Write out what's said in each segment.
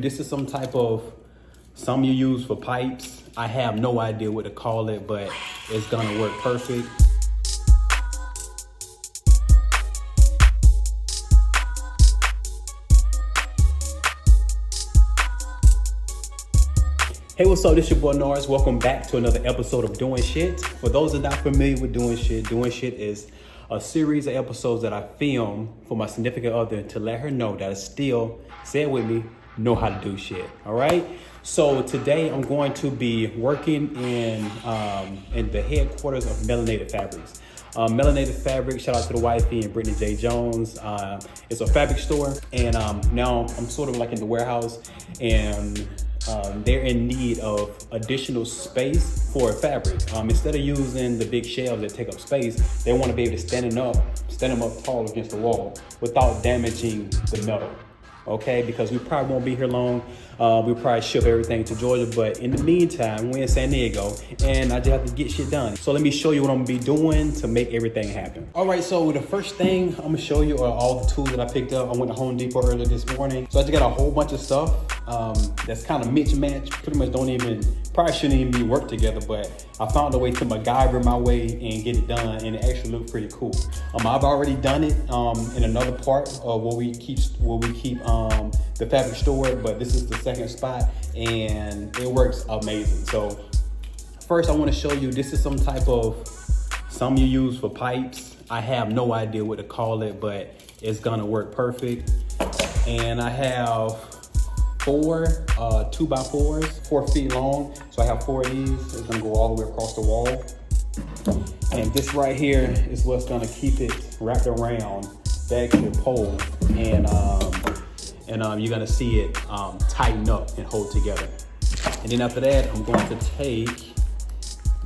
This is some type of, some you use for pipes. I have no idea what to call it, but it's gonna work perfect. Hey, what's up? This your boy Norris. Welcome back to another episode of Doing Shit. For those that are not familiar with Doing Shit is a series of episodes that I film for my significant other to let her know that I still, say it with me, know how to do shit. All right. So today I'm going to be working in the headquarters of Melanated Fabrics. Melanated Fabrics, shout out to the wifey and Brittany J. Jones. It's a fabric store, and now I'm sort of like in the warehouse, and they're in need of additional space for fabric. Instead of using the big shelves that take up space, they want to be able to stand them up tall against the wall without damaging the metal. Okay, because we probably won't be here long. We'll probably ship everything to Georgia, but in the meantime, we're in San Diego and I just have to get shit done. So let me show you what I'm gonna be doing to make everything happen. All right, so the first thing I'm gonna show you are all the tools that I picked up. I went to Home Depot earlier this morning. So I just got a whole bunch of stuff that's kind of mismatched, pretty much probably shouldn't even be worked together, but I found a way to MacGyver my way and get it done, and it actually looked pretty cool. I've already done it in another part of where we keep the fabric stored, but this is the second spot and it works amazing. So first I want to show you, this is some type of, some you use for pipes. I have no idea what to call it, but it's gonna work perfect. And I have four 2x4s, 4 feet long. So I have 4 of these. It's gonna go all the way across the wall. And this right here is what's gonna keep it wrapped around the actual pole. And you're gonna see it tighten up and hold together. And then after that, I'm going to take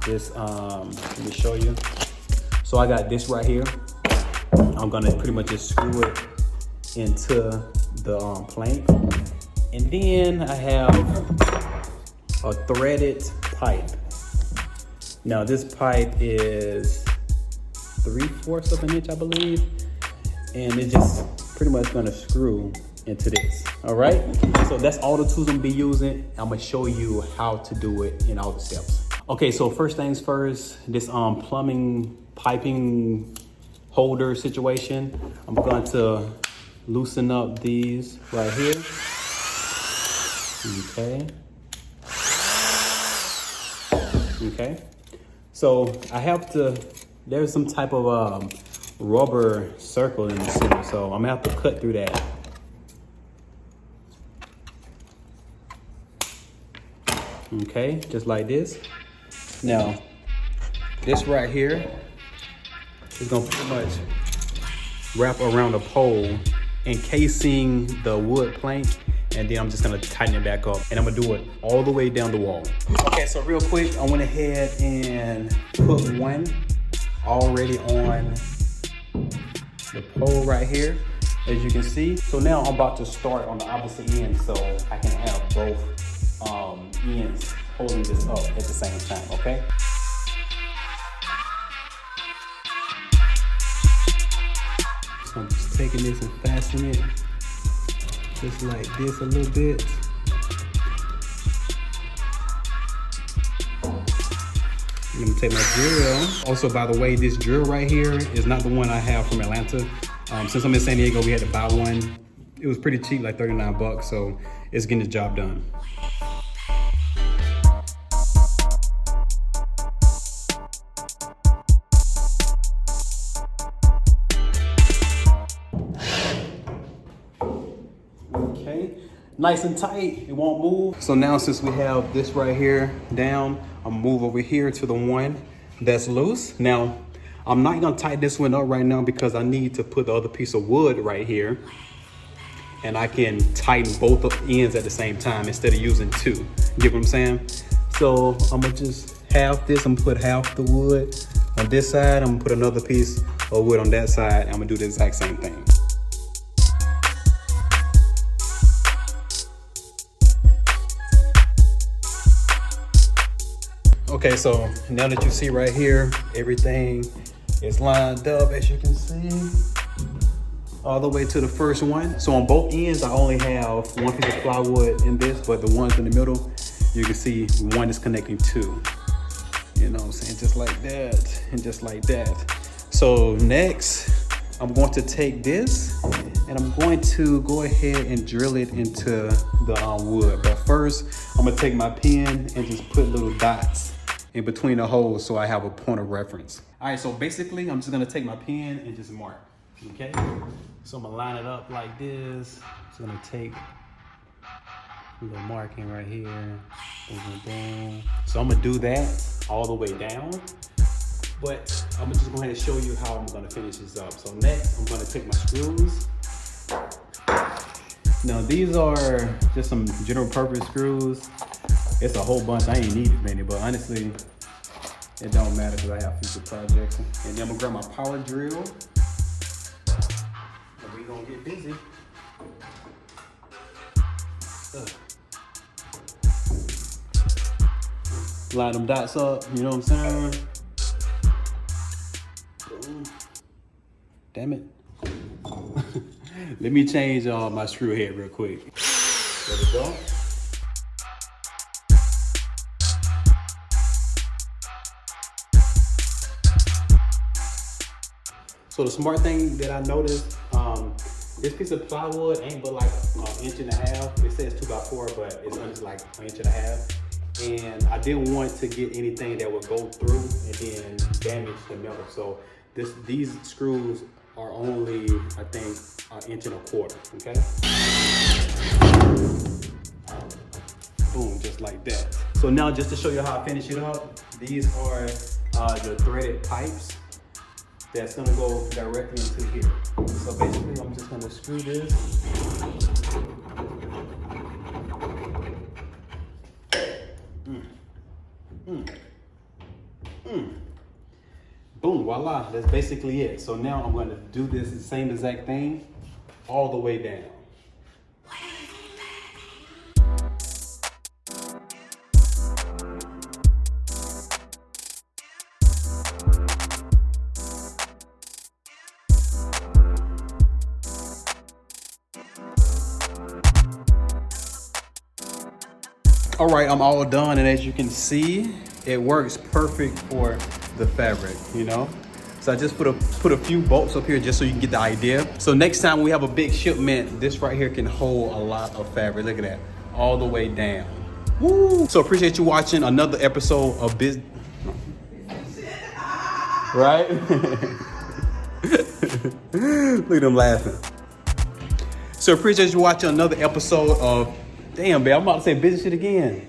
this, let me show you. So I got this right here. I'm gonna pretty much just screw it into the plank. And then I have a threaded pipe. Now this pipe is 3/4 of an inch, I believe. And it's just pretty much gonna screw into this, all right? So that's all the tools I'm gonna be using. I'm gonna show you how to do it in all the steps. Okay, so first things first, this plumbing piping holder situation, I'm going to loosen up these right here. Okay. So I have to, there's some type of rubber circle in the center, so I'm gonna have to cut through that. Okay, just like this. Now, this right here is gonna pretty much wrap around the pole, encasing the wood plank, and then I'm just gonna tighten it back up, and I'm gonna do it all the way down the wall. Okay, so real quick, I went ahead and put one already on the pole right here, as you can see. So now I'm about to start on the opposite end, so I can have both ends holding this up at the same time, okay? So I'm just taking this and fastening it just like this a little bit. I'm gonna take my drill. Also, by the way, this drill right here is not the one I have from Atlanta. Since I'm in San Diego, we had to buy one. It was pretty cheap, like 39 bucks, so it's getting the job done. Okay, nice and tight, it won't move. So now since we have this right here down, I'll move over here to the one that's loose. Now, I'm not gonna tighten this one up right now because I need to put the other piece of wood right here, and I can tighten both of ends at the same time instead of using two. Get what I'm saying? So I'm gonna just half this, I'm gonna put half the wood on this side, I'm gonna put another piece of wood on that side, I'm gonna do the exact same thing. Okay, so now that you see right here, everything is lined up, as you can see. all the way to the first one. So on both ends, I only have one piece of plywood in this, but the ones in the middle, you can see one is connecting two. You know what I'm saying? Just like that, and just like that. So next, I'm going to take this, and I'm going to go ahead and drill it into the wood. But first, I'm gonna take my pen and just put little dots in between the holes so I have a point of reference. All right, so basically, I'm just gonna take my pen and just mark, okay? So I'm gonna line it up like this. Just gonna take a little marking right here. Boom, boom, boom. So I'm gonna do that all the way down. But I'm just going to show you how I'm going to finish this up. So next, I'm going to take my screws. Now these are just some general purpose screws. It's a whole bunch. I ain't need as many, but honestly, it don't matter because I have future projects. And then I'm gonna grab my power drill. And we gonna get busy. Line them dots up, you know what I'm saying? Damn it. Let me change my screw head real quick. There we go. So the smart thing that I noticed, this piece of plywood ain't but like an inch and a half. It says 2x4, but it's only like an inch and a half. And I didn't want to get anything that would go through and then damage the metal. So these screws are only, I think, an inch and a quarter, okay? Boom, just like that. So now just to show you how I finish it up, these are the threaded pipes that's gonna go directly into here. So basically, I'm just gonna screw this. Boom, voila, that's basically it. So now I'm gonna do this the same exact thing all the way down. All right, I'm all done, and as you can see, it works perfect for the fabric, you know? So I just put a few bolts up here just so you can get the idea. So next time we have a big shipment, this right here can hold a lot of fabric. Look at that, all the way down. Woo! So appreciate you watching another episode of Business. Right? Look at them laughing. So appreciate you watching another episode of, damn, babe, I'm about to say business shit again.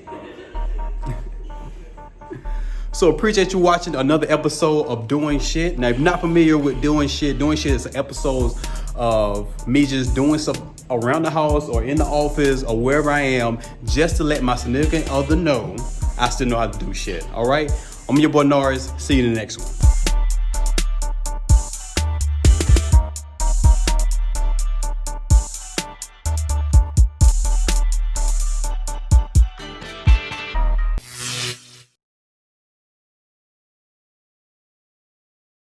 So appreciate you watching another episode of Doing Shit. Now, if you're not familiar with Doing Shit is episodes of me just doing stuff around the house or in the office or wherever I am, just to let my significant other know I still know how to do shit. All right? I'm your boy Norris. See you in the next one.